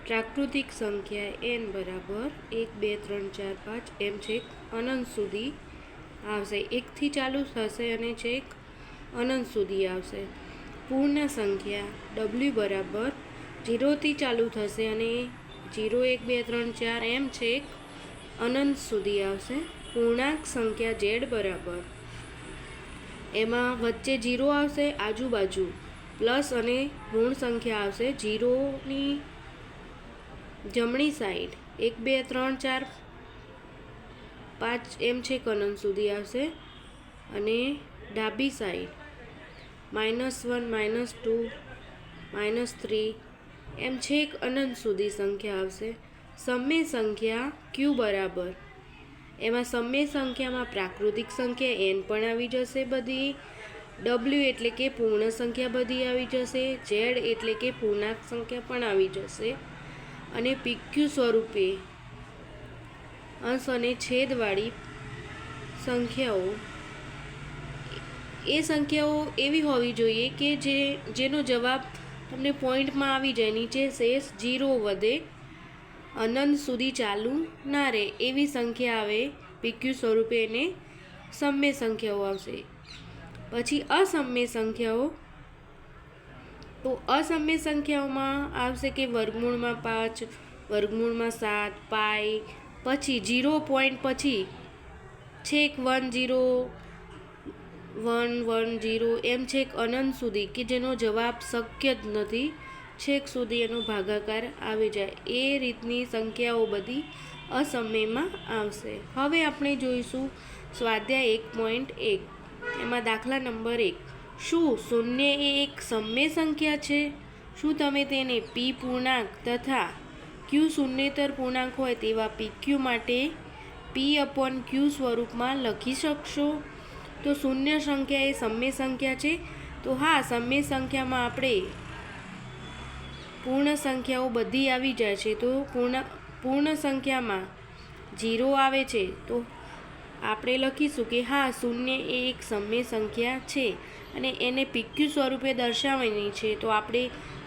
પ્રાકૃતિક સંખ્યા n બરાબર 1 2 3 4 5 એમ છેક અનંત સુધી આવશે. 1 થી ચાલુ થશે અને છેક અનંત સુધી આવશે. પૂર્ણ સંખ્યા w બરાબર 0 થી ચાલુ થશે અને 0 1 2 3 4 એમ છેક અનંત સુધી આવશે. પૂર્ણાંક સંખ્યા z બરાબર એમાં વચ્ચે 0 આવશે, આજુબાજુ પ્લસ અને ઋણ સંખ્યા આવશે. 0ની જમણી સાઈડ 1 2 3 4 5 એમ છેક અનંત સુધી આવશે અને ડાબી સાઈડ -1 -2 -3 એમ છેક અનંત સુધી સંખ્યા આવશે. સમય સંખ્યા q બરાબર એમાં સમય સંખ્યામાં પ્રાકૃતિક સંખ્યા n પણ આવી જશે બધી, w એટલે કે પૂર્ણ સંખ્યા બધી આવી જશે, z એટલે કે પૂર્ણાંક સંખ્યા પણ આવી જશે અને pq સ્વરૂપે અંશ અને છેદવાળી સંખ્યાઓ એ સંખ્યાઓ એવી હોવી જોઈએ કે જેનો જવાબ તમને પોઈન્ટમાં આવી જાય, નીચે શેષ 0 વધે, અનંત સુધી ચાલુ ના રહે એવી સંખ્યા આવે pq સ્વરૂપે, એને સમય સંખ્યાઓ આવશે. પછી અસમય સંખ્યાઓ, તો અસમય સંખ્યાઓમાં આવશે કે વર્ગમૂળમાં 5, વર્ગમૂળમાં 7, પાઈ, પછી 0 પોઈન્ટ પછી છેક 1 0 1 1 0 એમ છેક અનંત સુધી કે જેનો જવાબ શક્ય જ નથી, છેક સુધી એનો ભાગાકાર આવી જાય, એ રીતની સંખ્યાઓ બધી અસમયમાં આવશે. હવે આપણે જોઈશું સ્વાધ્યાય 1.1. એમાં દાખલા નંબર 1. શું 0 એ એક સમય સંખ્યા છે? શું તમે તેને p પૂર્ણાંક તથા q શૂન્યેતર પૂર્ણાંક હોય તેવા pq માટે p/q સ્વરૂપમાં લખી શકશો? તો શૂન્ય સંખ્યા એ સમય સંખ્યા છે. તો હા, સમય સંખ્યામાં આપણે પૂર્ણ સંખ્યાઓ બધી આવી જાય છે. તો પૂર્ણ સંખ્યામાં 0 આવે છે તો આપણે લખીશું કે હા, 0 એ એક સમય સંખ્યા છે અને એને pq સ્વરૂપે દર્શાવવાની છે. તો આપણે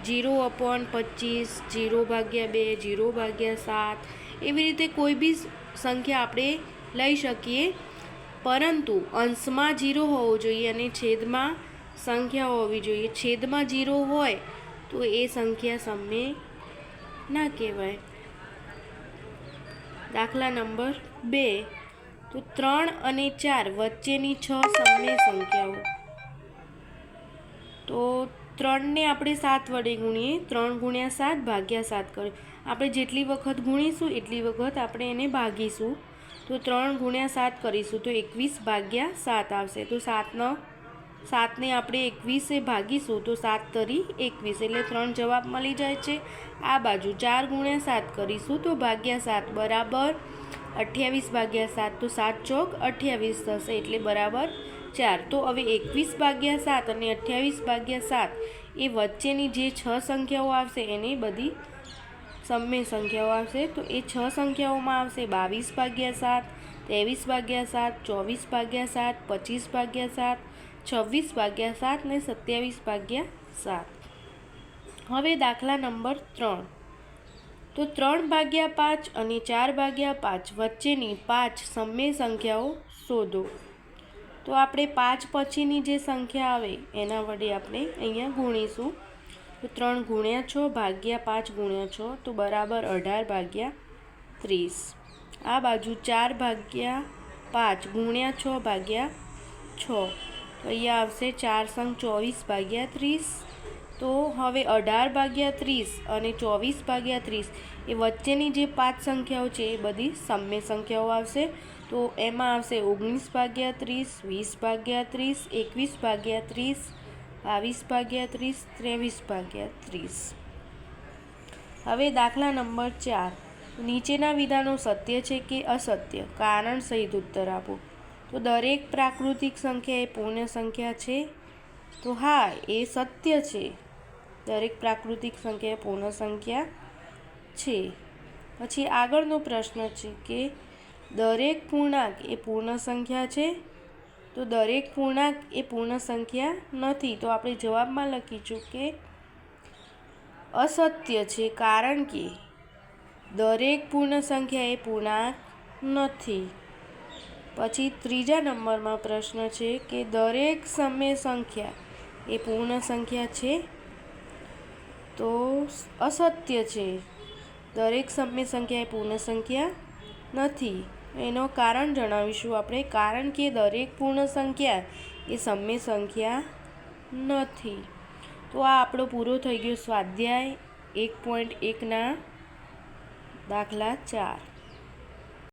0/25, 0/2, 0/7 એવી રીતે કોઈ બી સંખ્યા આપણે લઈ શકીએ, પરંતુ અંશમાં 0 હોવો જોઈએ અને છેદમાં સંખ્યા હોવી જોઈએ. છેદમાં 0 હોય તો એ સંખ્યા સમય ના કહેવાય. દાખલા નંબર 2. તો 3 અને 4 વચ્ચેની 6 સમય સંખ્યાઓ. તો 3ને આપણે 7 વડે ગુણીએ, 3 × 7 ભાગ્યા 7 કરીએ. આપણે જેટલી વખત ગુણીશું એટલી વખત આપણે એને ભાગીશું. તો 3 × 7 કરીશું તો 21/7 આવશે. તો 7ને આપણે 21 ભાગીશું તો 7 તરી 21 એટલે 3 જવાબ મળી જાય છે. આ બાજુ 4 × 7 કરીશું તો ભાગ્યા 7 બરાબર 28/7, તો 7 ચોક 28 થશે એટલે બરાબર 4. તો હવે 21/7 અને 28/7 એ વચ્ચેની જે 6 સંખ્યાઓ આવશે એને બધી સમય સંખ્યાઓ આવશે. તો એ 6 સંખ્યાઓમાં આવશે 22/7, 23/7, 24/7, 25/7, 26/7 ને 27/7. હવે દાખલા નંબર 3. તો 3/5 અને 4/5 વચ્ચેની 5 સમય સંખ્યાઓ શોધો. તો આપણે 5 પછીની જે સંખ્યા આવે એના વડે આપણે અહીંયા ગુણીશું. તો 3 × 6 ભાગ્યા 5 × 6 તો બરાબર 18/30. આ બાજુ 4/5 × 6 ભાગ્યા 6 તો અહીંયા આવશે 4 × 24/30. તો હવે 18/30 અને 24/30 એ વચ્ચેની જે 5 સંખ્યાઓ છે એ બધી સમય સંખ્યાઓ આવશે. તો એમાં આવશે 19/30, 20/30, 21/30, 22/30, 23/30. હવે દાખલા નંબર 4. નીચેના વિધાનો સત્ય છે કે અસત્ય? કારણ સહિત ઉત્તર આપો. તો દરેક પ્રાકૃતિક સંખ્યા એ પૂર્ણ સંખ્યા છે? તો હા, એ સત્ય છે. દરેક પ્રાકૃતિક સંખ્યા એ પૂર્ણ સંખ્યા છે. પછી આગળનો પ્રશ્ન છે કે દરેક પૂર્ણાંક એ પૂર્ણ સંખ્યા છે? તો દરેક પૂર્ણાંક એ પૂર્ણ સંખ્યા નથી. તો આપણે જવાબમાં લખીશું કે અસત્ય છે, કારણ કે દરેક પૂર્ણ સંખ્યા એ પૂર્ણાંક નથી. પછી ત્રીજા નંબરમાં પ્રશ્ન છે કે દરેક સમય સંખ્યા એ પૂર્ણ સંખ્યા છે? તો અસત્ય છે. દરેક સમય સંખ્યા એ પૂર્ણ સંખ્યા નથી. એનો કારણ જણાવીશું આપણે. કારણ કે દરેક પૂર્ણ સંખ્યા એ સમય સંખ્યા નથી. તો આ આપણો પૂરો થઈ ગયો સ્વાધ્યાય 1.1ના દાખલા 4.